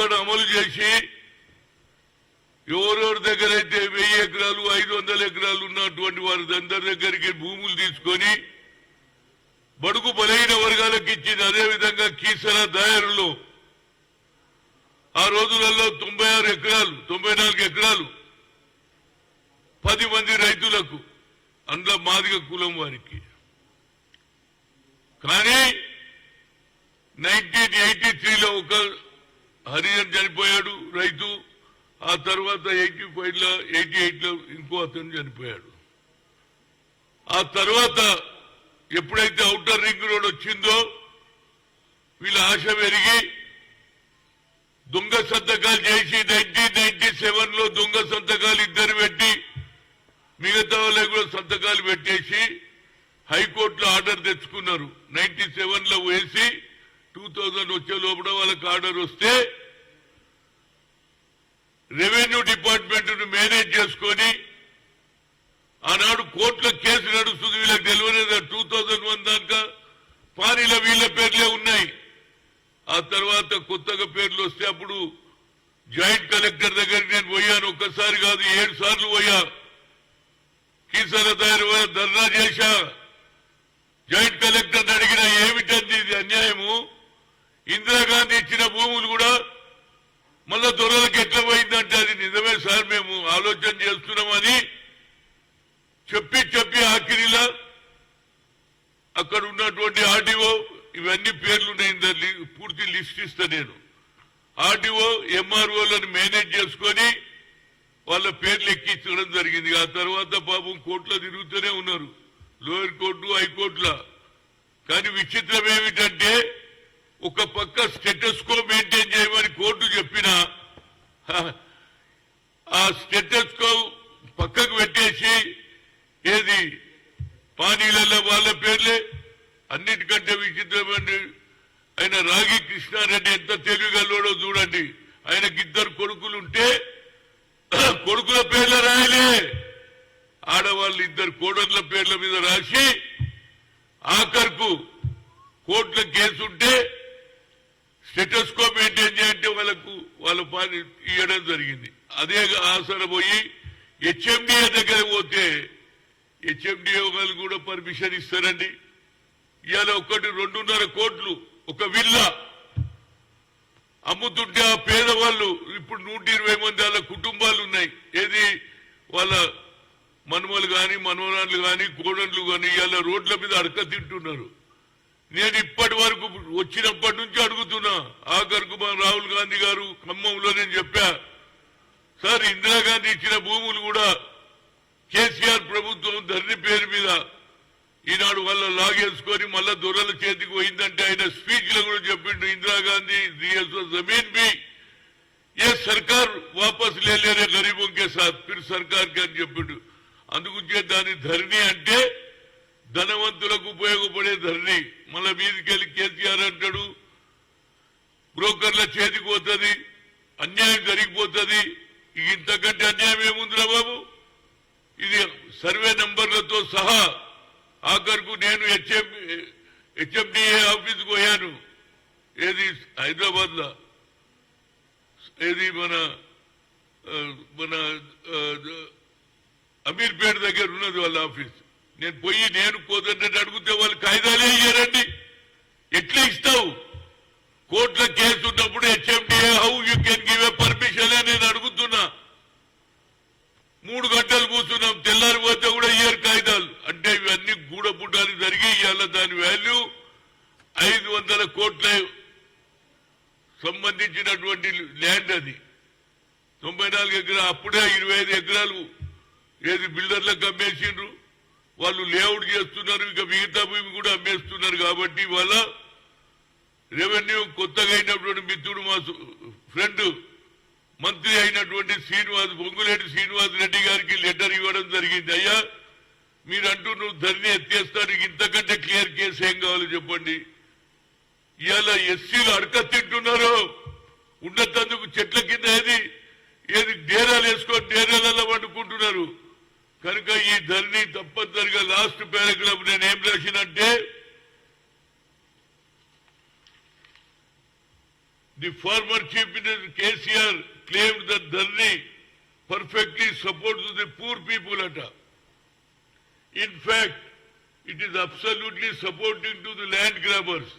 చట్టాలను అమలు చేసి ఎవరెవరి దగ్గర అయితే 1000 ఎకరాలు 500 ఎకరాలు ఉన్నటువంటి వారి అందరి దగ్గరికి భూములు తీసుకొని బడుగు బలైన వర్గాలకు ఇచ్చింది. అదేవిధంగా కీసర దాయరులో ఆ రోజులలో 96 ఎకరాలు 94 ఎకరాలు 10 మంది రైతులకు అందులో మాదిగ కులం వారికి. కానీ 1983లో ఒక హరిజన్ చనిపోయాడు రైతు. ఆ తర్వాత 88లో ఇంకో అతను చనిపోయాడు. ఆ తర్వాత ఎప్పుడైతే ఔటర్ రింగ్ రోడ్ వచ్చిందో వీళ్ళ ఆశ పెరిగి దొంగ సంతకాలు చేసి 1997లో దొంగ సంతకాలు 2 పెట్టి మిగతా వాళ్ళకి కూడా సంతకాలు పెట్టేసి హైకోర్టులో ఆర్డర్ తెచ్చుకున్నారు. 97లో వేసి 2000 వచ్చే లోపల వాళ్ళకి ఆర్డర్ వస్తే రెవెన్యూ డిపార్ట్మెంట్ ను మేనేజ్ చేసుకొని ఆనాడు కోర్టులో కేసు నడుస్తుంది. వీళ్ళకి తెలియలేదు 2001 దాకా పానీలో వీళ్ళ పేర్లే ఉన్నాయి. ఆ తర్వాత కొత్తగా పేర్లు వస్తే అప్పుడు జాయింట్ కలెక్టర్ దగ్గరికి నేను పోయాను. ఒక్కసారి కాదు 7 సార్లు పోయా. కీసర దారి ధర్నా చేశా. జాయింట్ కలెక్టర్ అడిగిన ఏమిటంది ఇది అన్యాయము, ఇందిరాగాంధీ ఇచ్చిన భూములు కూడా మళ్ళా దొరలకు ఎట్లా పోయిందంటే అది నిజమే సార్ మేము ఆలోచన చేస్తున్నామని చెప్పి ఆఖరిలా అక్కడ ఉన్నటువంటి ఆర్డీఓ ఇవన్నీ పేర్లున్నాయి, పూర్తి లిస్ట్ ఇస్తా నేను. ఆర్డీఓ ఎంఆర్ఓలను మేనేజ్ చేసుకొని వాళ్ళ పేర్లు ఎక్కించడం జరిగింది. ఆ తర్వాత పాపం కోర్టులో తిరుగుతూనే ఉన్నారు, లోయర్ కోర్టు హైకోర్టులో. కానీ విచిత్రం ఏమిటంటే ఒక పక్క స్టేటస్కో మెయింటైన్ చేయమని కోర్టు చెప్పినా ఆ స్టేటస్కో పక్కకు పెట్టేసి ఏది పానీలలో వాళ్ళ పేర్లే. అన్నిటికంటే విచిత్రమైన ఆయన రాగి కృష్ణారెడ్డి ఎంత తెలివిగలోడో చూడండి. ఆయనకి 2 కొడుకులుంటే కొడుకుల పేర్లు రాయలే, ఆడవాళ్ళు 2 కోడళ్ల పేర్ల మీద రాసి ఆఖరుకు కోర్టులో కేసుంటే స్టేటస్కో మెయింటైన్ చేయంటే వాళ్ళ పని ఇవ్వడం జరిగింది. అదే ఆసర పోయి హెచ్ఎండిఏ దగ్గర పోతే హెచ్ఎండిఏ వాళ్ళు కూడా పర్మిషన్ ఇస్తారండి. ఇవాళ 2.5 కోట్లు ఒక విల్లా అమ్ముతుంటే ఆ పేదవాళ్ళు ఇప్పుడు 120 మంది వాళ్ళ కుటుంబాలు ఉన్నాయి. ఏది వాళ్ళ మనవలు కానీ మనవరాళ్ళు కానీ కోడళ్ళు కానీ ఇవాళ రోడ్ల మీద అడక తింటున్నారు. నేను ఇప్పటి వరకు వచ్చినప్పటి నుంచి అడుగుతున్నా. ఆఖరుకు మా రాహుల్ గాంధీ గారు ఖమ్మంలో నేను చెప్పా, సార్ ఇందిరాగాంధీ ఇచ్చిన భూములు కూడా కేసీఆర్ ప్రభుత్వం ధరణి పేరు మీద ఈనాడు వాళ్ళ లాగేసుకొని మళ్ళా దొరల చేతికి పోయిందంటే ఆయన స్పీచ్ లో కూడా చెప్పిండు, ఇందిరాగాంధీ జमीन भी ये सरकार वापस ले ले रहे गरीबों के साथ फिर सरकार के అని చెప్పిండు. అందుకే దాని ధరణి అంటే ధనవంతులకు ఉపయోగపడే ధరణి. మళ్ళా మీదికెళ్ళి కేసీఆర్ అంటాడు బ్రోకర్ల చేతికి పోతుంది, అన్యాయం జరిగిపోతుంది. ఇంతకంటే అన్యాయం ఏముందిరా బాబు? ఇది సర్వే నంబర్లతో సహా ఆఖరుకు నేను హెచ్ఎండిఏ ఆఫీస్కి పోయాను. ఏది హైదరాబాద్ లో ఏది మన అమీర్పేట దగ్గర ఉన్నది వాళ్ళ ఆఫీస్. నేను పోయి నేను కోదంటే అడిగితే వాళ్ళు కాయిదాలే ఇయ్యారండి. ఎట్లా ఇస్తావు? కోర్టులో కేసు ఉన్నప్పుడు HMDA how you can give a permission నేను అడుగుతున్నా. 3 గంటలు కూర్చున్నాం, తెల్లారిపోతే కూడా ఇయ్యారు కాయిదాలు. అంటే ఇవన్నీ గూడపుటాలు జరిగి ఇవాళ దాని వాల్యూ 500 కోట్ల సంబంధించినటువంటి ల్యాండ్. అది 94 ఎకరాలు. అప్పుడే 25 ఎకరాలు ఏది బిల్డర్లకు అమ్మేసిండ్రు. వాళ్ళు లేఅవుట్ చేస్తున్నారు, ఇక మిగతా భూమి కూడా అమ్మేస్తున్నారు. కాబట్టి వాళ్ళ రెవెన్యూ కొత్తగా అయినటువంటి మిత్రుడు మా ఫ్రెండ్ మంత్రి అయినటువంటి పొంగులేటి శ్రీనివాస్ రెడ్డి గారికి లెటర్ ఇవ్వడం జరిగింది. అయ్యా మీరంటూ నువ్వు ధరణి ఎత్తేస్తాను, ఇంతకంటే క్లియర్ కేసు ఏం కావాలో చెప్పండి. ఇవాళ ఎస్సీలు అడక తింటున్నారు. ఉన్నతందుకు చెట్ల కింద ఏది డేరాలు వేసుకొని డేరాలలో వండుకుంటున్నారు. కనుక ఈ ధరణి తప్పనిసరిగా లాస్ట్ పారాగ్రాఫ్ నేనేం రాసినంటే The former Chief Minister KCR claimed that Dharni perfectly supports the poor people ata. In fact, it is absolutely supporting to the land grabbers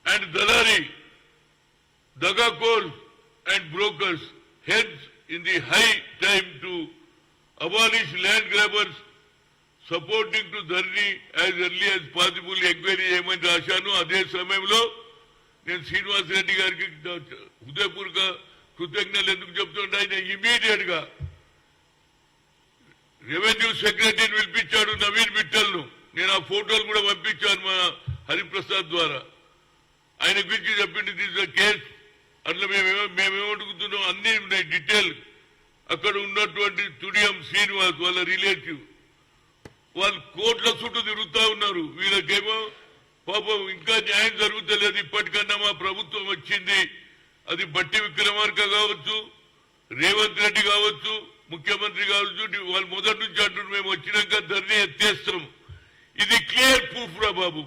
and Dalari, Dagakors and brokers. Hence, in the high time to abolish land grabbers, supporting to Dharni as early as possible enquiry చేయమని రాశాను. అదే సమయంలో నేను శ్రీనివాస్ రెడ్డి గారికి హృదయపూర్వక కృతజ్ఞతలు ఎందుకు చెప్తుంటే ఆయన ఇమీడియట్ గా రెవెన్యూ సెక్రటరీని పిలిపించాడు నవీన్ మిట్టల్ను. నేను ఆ ఫోటోలు కూడా పంపించాను మా హరిప్రసాద్ ద్వారా. ఆయన గురించి చెప్పింది దిస్ కేసు అట్లా మేమేమడుగుతున్నాం అన్ని ఉన్నాయి డీటెయిల్. అక్కడ ఉన్నటువంటి తుడియం శ్రీనివాస్ వాళ్ళ రిలేటివ్ వాళ్ళు కోట్ల చుట్టూ తిరుగుతా ఉన్నారు. వీళ్ళకేమో పాపం ఇంకా న్యాయం జరుగుతలేదు. ఇప్పటికన్నా మా ప్రభుత్వం వచ్చింది, అది బట్టి విక్రమార్క కావచ్చు, రేవంత్ రెడ్డి కావచ్చు, ముఖ్యమంత్రి కావచ్చు, వాళ్ళు మొదటి నుంచి అంటున్నారు మేము వచ్చినాక ధర్నీ ఎత్తేస్తాం. ఇది క్లియర్ ప్రూఫ్ రా బాబు.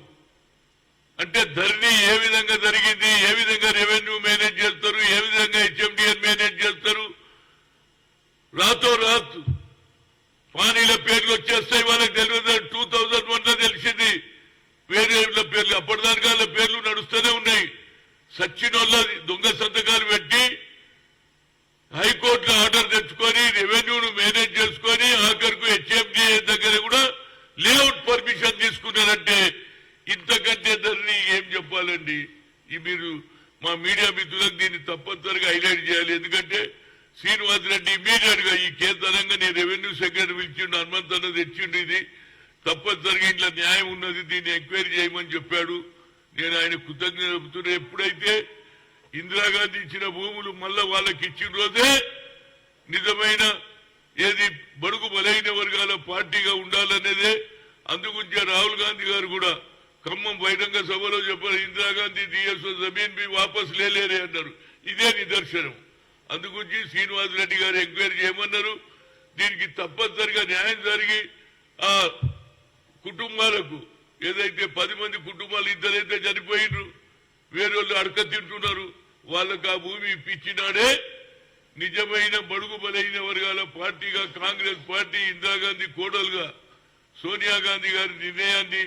అంటే ధర్నీ ఏ విధంగా జరిగింది, ఏ విధంగా రెవెన్యూ మేనేజ్ చేస్తారు, ఏ విధంగా హెచ్ఎండిఎన్ మేనేజ్ చేస్తారు. రాతో రాత్ పానీల పేర్లు వచ్చేస్తాయి. వాళ్ళకి తెలియదు. 2001లో తెలిసింది వేరే పేర్లు. అప్పటిదాకా వాళ్ళ పేర్లు నడుస్తూనే ఉన్నాయి. సచ్చిన వాళ్ళ దొంగ సంతకాలు పెట్టి హైకోర్టులో ఆర్డర్ తెచ్చుకొని రెవెన్యూను మేనేజ్ చేసుకొని ఆఖరికి హెచ్ఎండిఏ దగ్గర కూడా లేఅవుట్ పర్మిషన్ తీసుకున్నారంటే ఇంతకంటే ధరని ఏం చెప్పాలండి. మీరు మా మీడియా మిత్రులకు దీన్ని తప్పనిసరిగా హైలైట్ చేయాలి. ఎందుకంటే శ్రీనివాస్ రెడ్డి ఇమీడియట్ గా ఈ కేంద్రంగా నేను రెవెన్యూ సెక్రటరీ పిలిచిండు, హనుమంతన్న తెచ్చిండు. ఇది తప్పనిసరిగా ఇంట్లో న్యాయం ఉన్నది, దీన్ని ఎంక్వైరీ చేయమని చెప్పాడు. నేను ఆయన కృతజ్ఞత చెబుతున్నా. ఎప్పుడైతే ఇందిరాగాంధీ ఇచ్చిన భూములు మళ్ళా వాళ్ళకి ఇచ్చిన రోజే నిజమైన ఏది బడుగు బలైన వర్గాల పార్టీగా ఉండాలనేదే. అందుగురించి రాహుల్ గాంధీ గారు కూడా ఖమ్మం బహిరంగ సభలో చెప్పారు, ఇందిరాగాంధీ దియేసో జమీన్ బి వాపస్ లేలేరే అన్నారు. ఇదే నిదర్శనం. అందుగురించి శ్రీనివాస్ రెడ్డి గారు ఎంక్వైరీ చేయమన్నారు. దీనికి తప్పనిసరిగా న్యాయం జరిగి ఆ కుటుంబాలకు ఏదైతే 10 మంది కుటుంబాలు ఇద్దరైతే చనిపోయినరు, వేరే వాళ్ళు అడక తింటున్నారు, వాళ్ళకు ఆ భూమి ఇప్పించినాడే నిజమైన బడుగు బలైన వర్గాల పార్టీగా కాంగ్రెస్ పార్టీ ఇందిరాగాంధీ కోడలుగా సోనియా గాంధీ గారి నిర్ణయాన్ని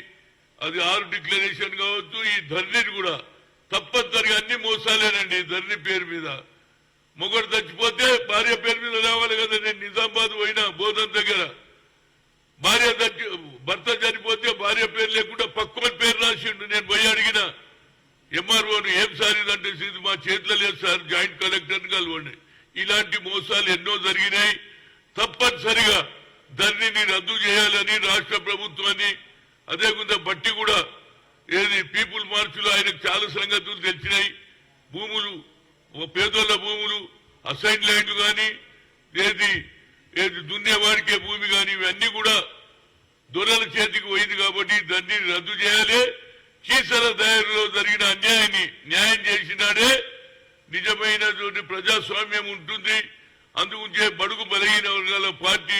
అది 6 డిక్లరేషన్ కావచ్చు, ఈ ధర్నీని కూడా తప్పనిసరిగా అన్ని మోసాలేనండి. ధర్నీ పేరు మీద మొగడు చచ్చిపోతే భార్య పేరు మీద రావాలి కదా. నేను నిజామాబాద్ పోయినా బోధన్ దగ్గర భర్త చనిపోతే భార్య పేరు లేకుండా పక్కన పేరు రాసిండు. నేను పోయి అడిగిన ఎంఆర్ఓను, ఏం సార్ ఇదంటే ఇది మా చేతిలో లేదు సార్, జాయింట్ కలెక్టర్ కలవండి. ఇలాంటి మోసాలు ఎన్నో జరిగినాయి. తప్పనిసరిగా ధర్నీని రద్దు చేయాలని రాష్ట్ర ప్రభుత్వాన్ని, అదేవిధంగా బట్టి కూడా ఏది పీపుల్ మార్చులో ఆయనకు చాలా సంగతులు తెలిసినాయి. భూములు పేదోళ్ల భూములు అసైన్ ల్యాండ్లు కానీ ఏది దున్నేవాడికే భూమి కానీ ఇవన్నీ కూడా దొరల చేతికి పోయింది. కాబట్టి దాన్ని రద్దు చేయాలి. కీసర దారిలో జరిగిన అన్యాయాన్ని న్యాయం చేసినాడే నిజమైనటువంటి ప్రజాస్వామ్యం ఉంటుంది. అందుగుంచే బడుగు బలహీన వర్గాల పార్టీ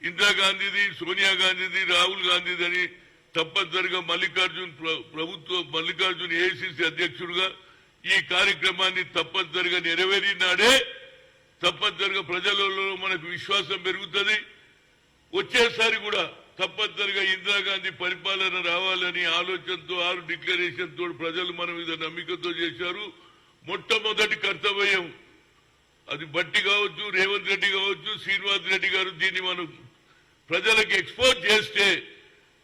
ఇందిరాగాంధీది, సోనియా గాంధీది, రాహుల్ గాంధీది అని తప్పనిసరిగా మల్లికార్జున్ ఏఐసిసి అధ్యక్షుడుగా ఈ కార్యక్రమాన్ని తప్పనిసరిగా నెరవేరినాడే తప్పనిసరిగా ప్రజలలో మనకు విశ్వాసం పెరుగుతుంది. వచ్చేసారి కూడా తప్పనిసరిగా ఇందిరాగాంధీ పరిపాలన రావాలని ఆలోచనతో 6 డిక్లరేషన్ తో ప్రజలు మన మీద నమ్మికతో చేశారు. మొట్టమొదటి కర్తవ్యం అది బట్టి కావచ్చు, రేవంత్ రెడ్డి కావచ్చు, శ్రీనివాస్ రెడ్డి గారు దీన్ని మనం ప్రజలకు ఎక్స్పోజ్ చేస్తే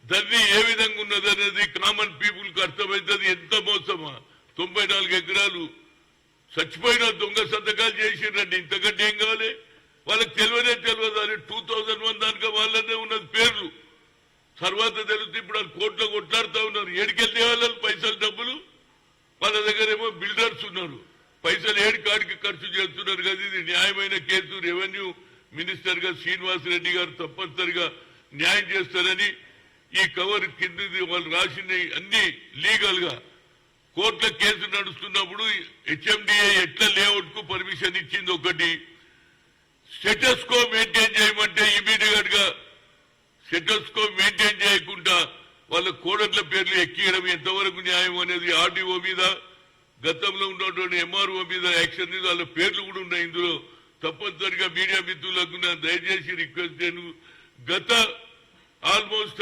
దాన్ని ఏ విధంగా ఉన్నదనేది కామన్ పీపుల్ కు అర్థమవుతుంది. ఎంత మోసమా, 94 ఎకరాలు చచ్చిపోయిన దొంగ సంతకాలు చేసిండ్రండి. ఇంతకంటే ఏం కావాలి? వాళ్ళకి తెలియనే తెలియదు. అని 2001 దానిక వాళ్ళనే ఉన్నది పేర్లు. తర్వాత తెలుస్తుంది. ఇప్పుడు వాళ్ళు కోర్టులో కొట్లాడుతూ ఉన్నారు. ఏడికెళ్తే వాళ్ళ పైసలు డబ్బులు వాళ్ళ దగ్గర ఏమో బిల్డర్స్ ఉన్నారు. పైసలు ఏడు కాడికి ఖర్చు చేస్తున్నారు కదా. ఇది న్యాయమైన కేసు. రెవెన్యూ మినిస్టర్ గా శ్రీనివాస్ రెడ్డి గారు తప్పనిసరిగా న్యాయం చేస్తారని ఈ కవర్ కింద వాళ్ళు రాసిన అన్ని లీగల్ గా కోర్టుల కేసు నడుస్తున్నప్పుడు హెచ్ఎండిఏ ఎట్లా లేఅవుట్ కు పర్మిషన్ ఇచ్చింది ఒకటి. స్టేటస్ కో మెయింటైన్ చేయమంటే ఇమీడియట్ గా స్టేటస్ కో మెయింటైన్ చేయకుండా వాళ్ళ కోడట్ల పేర్లు ఎక్కియడం ఎంతవరకు న్యాయం అనేది ఆర్డీఓ మీద గతంలో ఉన్నటువంటి ఎంఆర్ఓ మీద యాక్షన్ వాళ్ళ పేర్లు కూడా ఉన్నాయి ఇందులో. తప్పనిసరిగా మీడియా మిత్రులకు దయచేసి రిక్వెస్ట్ నేను గత ఆల్మోస్ట్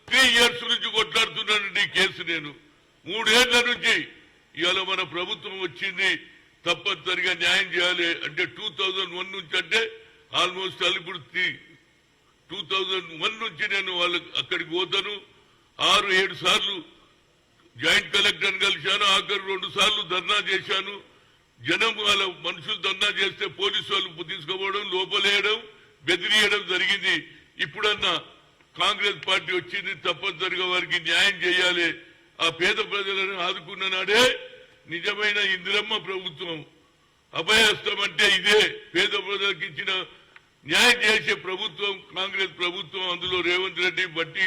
3 years నుంచి కొట్లాడుతున్నానండి ఈ కేసు. నేను 3 ఏళ్ల నుంచి ఇవాళ మన ప్రభుత్వం వచ్చింది, తప్పనిసరిగా న్యాయం చేయాలి అంటే 2001 నుంచి, అంటే ఆల్మోస్ట్ ఇప్పుడు 2001 నుంచి నేను వాళ్ళకి అక్కడికి పోతాను. 6-7 సార్లు జాయింట్ కలెక్టర్ కలిశాను, ఆఖరి 2 సార్లు ధర్నా చేశాను. జనం వాళ్ళ మనుషులు ధర్నా చేస్తే పోలీసు వాళ్ళు తీసుకోవడం, లోపలేయడం, బెదిరియడం జరిగింది. ఇప్పుడన్నా కాంగ్రెస్ పార్టీ వచ్చింది, తప్పనిసరిగా వారికి న్యాయం చేయాలి. ఆ పేద ప్రజలను ఆదుకున్న నాడే నిజమైన ఇందిరమ్మ ప్రభుత్వం. అభయహస్తం అంటే ఇదే, పేద ప్రజలకు ఇచ్చిన న్యాయం చేసే ప్రభుత్వం కాంగ్రెస్ ప్రభుత్వం. అందులో రేవంత్ రెడ్డి బట్టి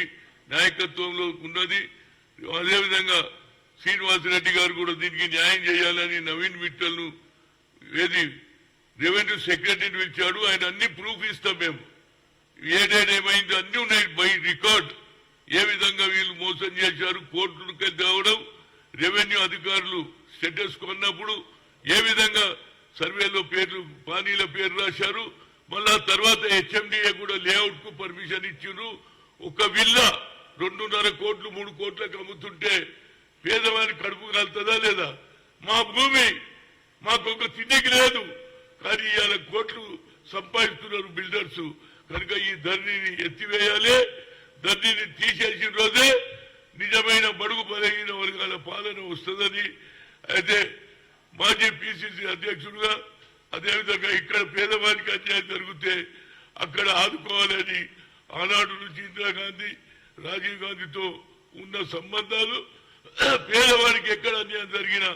నాయకత్వంలో ఉన్నది. అదేవిధంగా శ్రీనివాసరెడ్డి గారు కూడా దీనికి న్యాయం చేయాలని నవీన్ మిట్టల్ ను రెవెన్యూ సెక్రటరీని పిలిచాడు. ఆయన అన్ని ప్రూఫ్ ఇస్తాం మేము, ఏమైంది అన్ని ఉన్నాయి బై రికార్డ్. ఏ విధంగా వీళ్ళు మోసం చేశారు, కోర్టులకు తేవడం, రెవెన్యూ అధికారులు స్టేటస్ కొన్నప్పుడు ఏ విధంగా సర్వేలో పేర్లు పానీల పేరు రాశారు. మళ్ళా తర్వాత హెచ్ఎండిఏ కూడా లేఅవుట్ కు పర్మిషన్ ఇచ్చారు. ఒక విల్లా 2.5 కోట్లు 3 కోట్లకు అమ్ముతుంటే పేదవాని కడుపు కాలుతుందా లేదా? మా భూమి మాకొక తిండికి లేదు, కానీ ఇవాళ కోట్లు సంపాదిస్తున్నారు బిల్డర్స్. కనుక ఈ ధరణిని ఎత్తివేయాలి. ధరణిని తీసేసిన రోజే నిజమైన బడుగు బలహీన వర్గాల పాలన వస్తుందని. అయితే మాజీ పిసిసి అధ్యక్షుడుగా అదేవిధంగా ఇక్కడ పేదవానికి అన్యాయం జరిగితే అక్కడ ఆదుకోవాలని ఆనాడు నుంచి ఇందిరాగాంధీ రాజీవ్ గాంధీతో ఉన్న సంబంధాలు, పేదవాడికి ఎక్కడ అన్యాయం జరిగినా,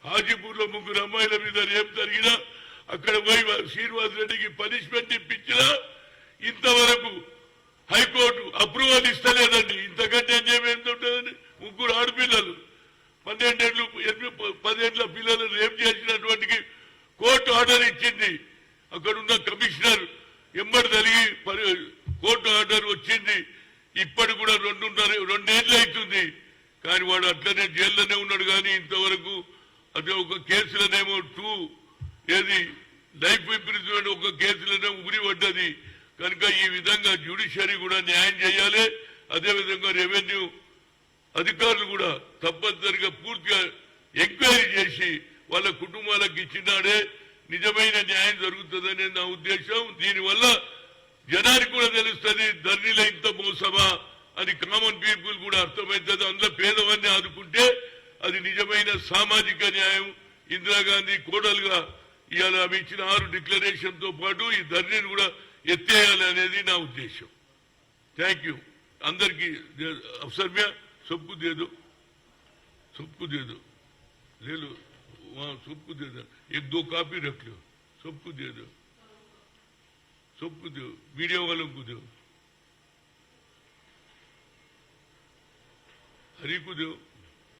హాజీపూర్ లో 3 అమ్మాయిల మీద రేపు జరిగినా అక్కడ పోయి శ్రీనివాస్ రెడ్డికి పనిష్మెంట్ ఇప్పించినా ఇంతవరకు హైకోర్టు అప్రూవల్ ఇస్తలేదండి. ఇంతకంటే అన్యాయం ఏంటుంటుందండి? 3 ఆడపిల్లలు 12 ఏళ్ళు 10 ఏళ్ల పిల్లలు రేపు చేసినటువంటి కోర్టు ఆర్డర్ ఇచ్చింది. అక్కడున్న కమిషనర్ ఎంబడి జరిగి కోర్టు ఆర్డర్ వచ్చింది. ఇప్పటి కూడా 2 ఏళ్ళు అవుతుంది, కానీ వాడు అట్లనే జైల్లోనే ఉన్నాడు. కానీ ఇంతవరకు అదే ఒక కేసులనేమో లైఫ్ ఇంప్రిజన్మెంట్ ఒక కేసులోనే ఉరి పడ్డది. కనుక ఈ విధంగా జ్యుడిషియరీ కూడా న్యాయం చేయాలి. అదేవిధంగా రెవెన్యూ అధికారులు కూడా తప్పనిసరిగా పూర్తిగా ఎంక్వైరీ చేసి వాళ్ళ కుటుంబాలకు ఇచ్చినాడే నిజమైన న్యాయం జరుగుతుందనే నా ఉద్దేశం. దీనివల్ల జనానికి కూడా తెలుస్తుంది ధరణిలో ఇంత మోసమా అని, కామన్ పీపుల్ కూడా అర్థమవుతుంది. అందులో పేదవాన్ని ఆదుకుంటే అది నిజమైన సామాజిక న్యాయం. ఇందిరాగాంధీ కోడలుగా ఇవాళ ఆమె ఇచ్చిన 6 డిక్లరేషన్ తో పాటు ఈ ధరణిని కూడా ఎత్తేయాలి అనేది నా ఉద్దేశం. థ్యాంక్ యూ అందరికీ. अफसर में सबको दे दो ले लो, वहाँ सबको दे दो, 1-2 कॉपी रख लो, सबको दे दो, मीडिया वालों को दो, हरी को दो.